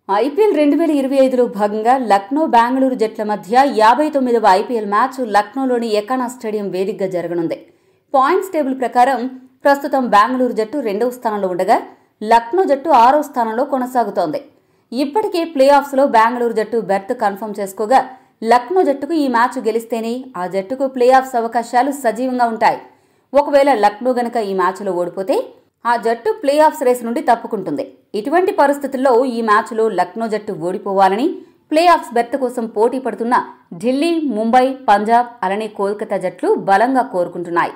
IPL 2025లో భాగంగా లక్నో బెంగళూరు జట్ల మధ్య 59వ ఐపీఎల్ మ్యాచ్ లక్నోలోని ఎకానా స్టేడియం వేదికగా జరగనుంది. పాయింట్స్ టేబుల్ ప్రకారం ప్రస్తుతం బెంగళూరు జట్టు 2వ స్థానంలో ఉండగా లక్నో జట్టు 6వ స్థానంలో కొనసాగుతోంది. ఇప్పటికే ప్లే ఆఫ్స్లో బెంగళూరు జట్టు బెర్త్ కన్ఫర్మ్ చేసుకోగా లక్నో జట్టుకు ఈ మ్యాచ్ గెలిస్తేనే ఆ జట్టుకు ప్లే ఆఫ్స్ అవకాశాలు సజీవంగా ఉంటాయి. ఒకవేళ లక్నో గనక ఈ మ్యాచ్లో ఓడిపోతే ఆ జట్టు ప్లే ఆఫ్స్ రేస్ నుండి తప్పుకుంటుంది. ఇటువంటి పరిస్థితుల్లో ఈ మ్యాచ్లో లక్నో జట్టు ఓడిపోవాలని ప్లే ఆఫ్స్ బెర్త్ కోసం పోటీ పడుతున్న ఢిల్లీ, ముంబై, పంజాబ్ అలానే కోల్కతా జట్లు బలంగా కోరుకుంటున్నాయి.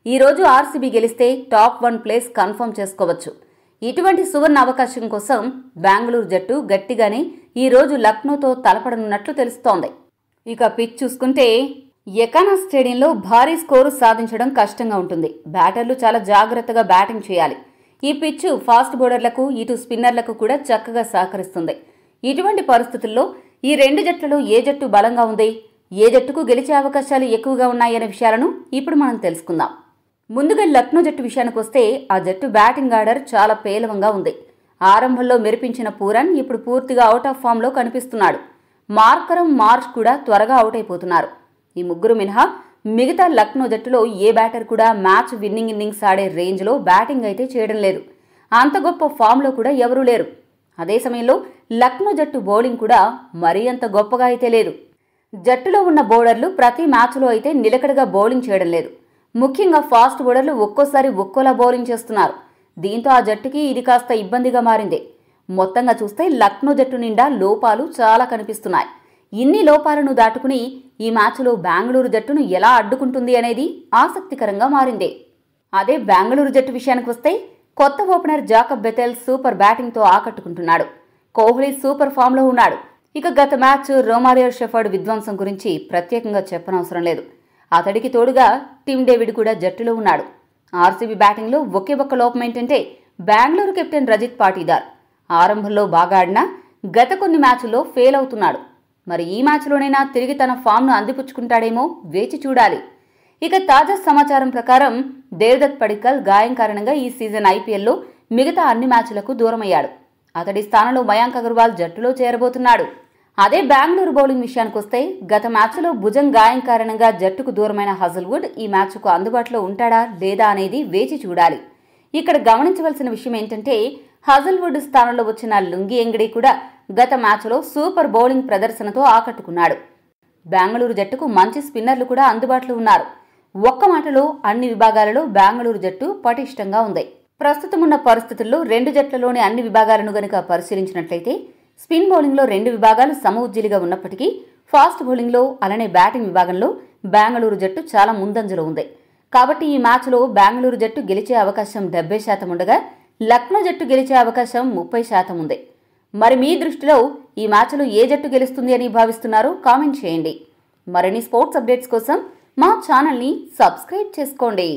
ఈ రోజు ఆర్సీబీ గెలిస్తే టాప్ 1 ప్లేస్ కన్ఫర్మ్ చేసుకోవచ్చు. ఇటువంటి సువర్ణ అవకాశం కోసం బెంగళూరు జట్టు గట్టిగానే ఈ రోజు లక్నోతో తలపడనున్నట్లు తెలుస్తోంది. ఇక పిచ్ చూసుకుంటే ఎకానా స్టేడియంలో భారీ స్కోరు సాధించడం కష్టంగా ఉంటుంది. బ్యాటర్లు చాలా జాగ్రత్తగా బ్యాటింగ్ చేయాలి. ఈ పిచ్ ఫాస్ట్ బౌలర్లకు, ఇటు స్పిన్నర్లకు కూడా చక్కగా సహకరిస్తుంది. ఇటువంటి పరిస్థితుల్లో ఈ రెండు జట్లలో ఏ జట్టు బలంగా ఉంది, ఏ జట్టుకు గెలిచే అవకాశాలు ఎక్కువగా ఉన్నాయనే విషయాలను ఇప్పుడు మనం తెలుసుకుందాం. ముందుగా లక్నో జట్టు విషయానికి వస్తే ఆ జట్టు బ్యాటింగ్ ఆర్డర్ చాలా పేలవంగా ఉంది. ఆరంభంలో మెరిపించిన పూరన్ ఇప్పుడు పూర్తిగా అవుట్ ఆఫ్ ఫామ్లో కనిపిస్తున్నాడు. మార్కరం, మార్ష్ కూడా త్వరగా అవుట్ అయిపోతున్నారు. ఈ ముగ్గురు మినహా మిగతా లక్నో జట్టులో ఏ బ్యాటర్ కూడా మ్యాచ్ విన్నింగ్ ఇన్నింగ్స్ ఆడే రేంజ్లో బ్యాటింగ్ అయితే చేయడం లేదు. అంత గొప్ప ఫామ్లో కూడా ఎవరూ లేరు. అదే సమయంలో లక్నో జట్టు బౌలింగ్ కూడా మరీ అంత గొప్పగా అయితే లేదు. జట్టులో ఉన్న బౌలర్లు ప్రతి మ్యాచ్లో అయితే నిలకడగా బౌలింగ్ చేయడం లేదు. ముఖ్యంగా ఫాస్ట్ బౌలర్లు ఒక్కోసారి ఒక్కోలా బౌలింగ్ చేస్తున్నారు. దీంతో ఆ జట్టుకి ఇది కాస్త ఇబ్బందిగా మారింది. మొత్తంగా చూస్తే లక్నో జట్టు నిండా లోపాలు చాలా కనిపిస్తున్నాయి. ఇన్ని లోపాలను దాటుకుని ఈ మ్యాచ్లో బెంగళూరు జట్టును ఎలా అడ్డుకుంటుంది అనేది ఆసక్తికరంగా మారింది. అదే బెంగళూరు జట్టు విషయానికి వస్తే కొత్త ఓపెనర్ జాకబ్ బెథెల్ సూపర్ బ్యాటింగ్తో ఆకట్టుకుంటున్నాడు. కోహ్లీ సూపర్ ఫామ్లో ఉన్నాడు. ఇక గత మ్యాచ్ రోమారియో షెఫర్డ్ విధ్వంసం గురించి ప్రత్యేకంగా చెప్పనవసరం లేదు. అతడికి తోడుగా టిమ్ డేవిడ్ కూడా జట్టులో ఉన్నాడు. ఆర్సీబీ బ్యాటింగ్లో ఒకే ఒక్క లోపం ఏంటంటే బెంగళూరు కెప్టెన్ రజిత్ పాటీదార్ ఆరంభంలో బాగా ఆడినా గత కొన్ని మ్యాచ్ల్లో ఫెయిల్ అవుతున్నాడు. మరి ఈ మ్యాచ్లోనైనా తిరిగి తన ఫామ్ను అందిపుచ్చుకుంటాడేమో వేచి చూడాలి. ఇక తాజా సమాచారం ప్రకారం దేవదత్ పడిక్కల్ గాయం కారణంగా ఈ సీజన్ ఐపీఎల్లో మిగతా అన్ని మ్యాచ్లకు దూరమయ్యాడు. అతడి స్థానంలో మయాంక్ అగర్వాల్ జట్టులో చేరబోతున్నాడు. అదే బెంగళూరు బౌలింగ్ విషయానికి వస్తే గత మ్యాచ్లో భుజం గాయం కారణంగా జట్టుకు దూరమైన హజల్వుడ్ ఈ మ్యాచ్కు అందుబాటులో ఉంటాడా లేదా అనేది వేచి చూడాలి. ఇక్కడ గమనించవలసిన విషయం ఏంటంటే హజల్వుడ్ స్థానంలో వచ్చిన లుంగి ఎంగడి కూడా గత మ్యాచ్లో సూపర్ బౌలింగ్ ప్రదర్శనతో ఆకట్టుకున్నాడు. బెంగళూరు జట్టుకు మంచి స్పిన్నర్లు కూడా అందుబాటులో ఉన్నారు. ఒక్క మాటలో అన్ని విభాగాలలో బెంగళూరు జట్టు పటిష్టంగా ఉంది. ప్రస్తుతం ఉన్న పరిస్థితుల్లో రెండు జట్లలోని అన్ని విభాగాలను గనుక పరిశీలించినట్లయితే స్పిన్ బౌలింగ్లో రెండు విభాగాలు సమఉజ్జీలుగా ఉన్నప్పటికీ ఫాస్ట్ బౌలింగ్లో అలానే బ్యాటింగ్ విభాగంలో బెంగళూరు జట్టు చాలా ముందంజలో ఉంది. కాబట్టి ఈ మ్యాచ్లో బెంగళూరు జట్టు గెలిచే అవకాశం 70% ఉండగా లక్నో జట్టు గెలిచే అవకాశం 30% ఉంది. మరి మీ దృష్టిలో ఈ మ్యాచ్లో ఏ జట్టు గెలుస్తుంది అని భావిస్తున్నారో కామెంట్ చేయండి. మరిన్ని స్పోర్ట్స్ అప్డేట్స్ కోసం మా ఛానల్ని సబ్స్క్రైబ్ చేసుకోండి.